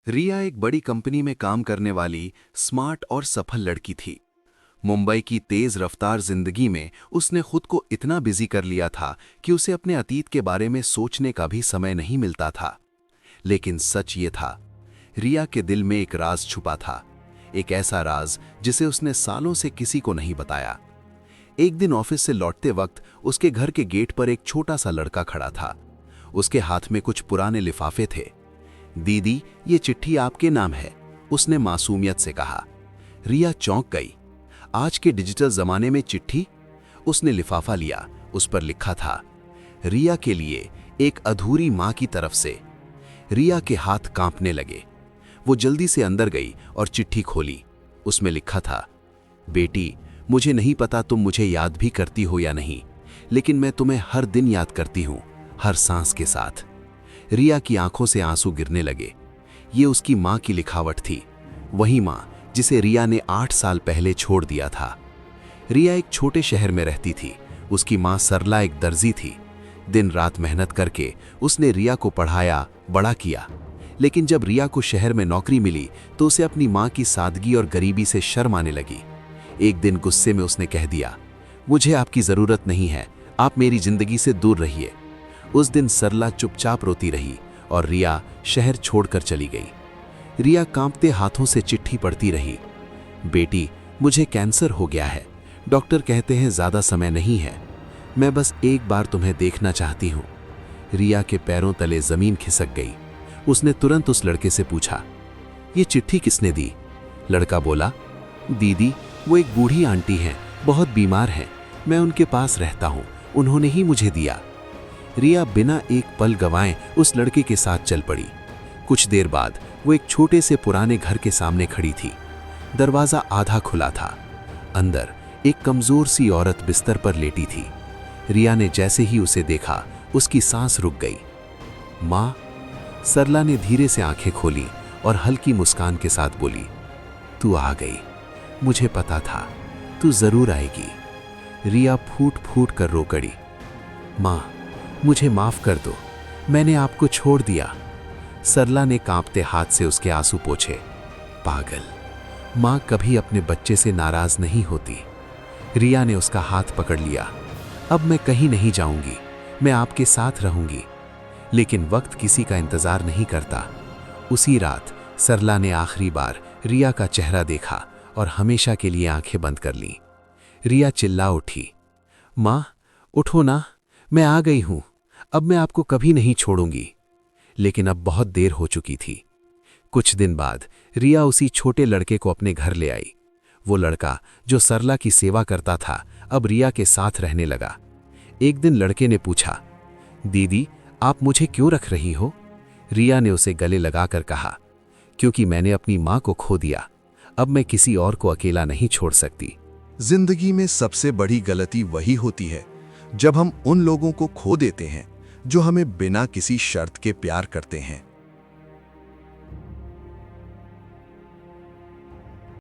रिया एक बड़ी कंपनी में काम करने वाली स्मार्ट और सफल लड़की थी। मुंबई की तेज रफ्तार जिंदगी में उसने खुद को इतना बिजी कर लिया था कि उसे अपने अतीत के बारे में सोचने का भी समय नहीं मिलता था। लेकिन सच ये था, रिया के दिल में एक राज छुपा था, एक ऐसा राज जिसे उसने सालों से किसी को नहीं बताया। एक दिन ऑफिस से लौटते वक्त उसके घर के गेट पर एक छोटा सा लड़का खड़ा था। उसके हाथ में कुछ पुराने लिफाफे थे। दीदी, ये चिट्ठी आपके नाम है, उसने मासूमियत से कहा। रिया चौंक गई। आज के डिजिटल जमाने में चिट्ठी? उसने लिफाफा लिया। उस पर लिखा था, रिया के लिए एक अधूरी मां की तरफ से। रिया के हाथ कांपने लगे। वो जल्दी से अंदर गई और चिट्ठी खोली। उसमें लिखा था, बेटी, मुझे नहीं पता तुम मुझे याद भी करती हो या नहीं, लेकिन मैं तुम्हें हर दिन याद करती हूं, हर सांस के साथ। रिया की आंखों से आंसू गिरने लगे। ये उसकी मां की लिखावट थी, वही मां जिसे रिया ने 8 साल पहले छोड़ दिया था। रिया एक छोटे शहर में रहती थी। उसकी मां सरला एक दर्जी थी। दिन रात मेहनत करके उसने रिया को पढ़ाया, बड़ा किया। लेकिन जब रिया को शहर में नौकरी मिली तो उसे अपनी मां की सादगी और गरीबी से शर्म आने लगी। एक दिन गुस्से में उसने कह दिया, मुझे आपकी जरूरत नहीं है, आप मेरी जिंदगी से दूर रहिए। उस दिन सरला चुपचाप रोती रही और रिया शहर छोड़कर चली गई। रिया कांपते हाथों से चिट्ठी पढ़ती रही। बेटी, मुझे कैंसर हो गया है, डॉक्टर कहते हैं ज्यादा समय नहीं है, मैं बस एक बार तुम्हें देखना चाहती हूँ। रिया के पैरों तले जमीन खिसक गई। उसने तुरंत उस लड़के से पूछा, ये चिट्ठी किसने दी? लड़का बोला, दीदी, वो एक बूढ़ी आंटी हैं, बहुत बीमार हैं, मैं उनके पास रहता हूँ, उन्होंने ही मुझे दिया। रिया बिना एक पल गंवाए उस लड़के के साथ चल पड़ी। कुछ देर बाद वो एक छोटे से पुराने घर के सामने खड़ी थी। दरवाजा आधा खुला था। अंदर एक कमजोर सी औरत बिस्तर पर लेटी थी। रिया ने जैसे ही उसे देखा, उसकी सांस रुक गई। माँ, सरला ने धीरे से आंखें खोली और हल्की मुस्कान के साथ बोली, तू आ गई, मुझे पता था तू जरूर आएगी। रिया फूट फूट कर रो पड़ी। माँ, मुझे माफ कर दो, मैंने आपको छोड़ दिया। सरला ने कांपते हाथ से उसके आंसू पोंछे। पागल, मां कभी अपने बच्चे से नाराज नहीं होती। रिया ने उसका हाथ पकड़ लिया। अब मैं कहीं नहीं जाऊंगी, मैं आपके साथ रहूंगी। लेकिन वक्त किसी का इंतजार नहीं करता। उसी रात सरला ने आखिरी बार रिया का चेहरा देखा और हमेशा के लिए आंखें बंद कर ली। रिया चिल्ला उठी, मां, उठो ना, मैं आ गई हूं, अब मैं आपको कभी नहीं छोड़ूंगी। लेकिन अब बहुत देर हो चुकी थी। कुछ दिन बाद रिया उसी छोटे लड़के को अपने घर ले आई। वो लड़का जो सरला की सेवा करता था, अब रिया के साथ रहने लगा। एक दिन लड़के ने पूछा, दीदी, आप मुझे क्यों रख रही हो? रिया ने उसे गले लगाकर कहा, क्योंकि मैंने अपनी मां को खो दिया, अब मैं किसी और को अकेला नहीं छोड़ सकती। जिंदगी में सबसे बड़ी गलती वही होती है जब हम उन लोगों को खो देते हैं जो हमें बिना किसी शर्त के प्यार करते हैं।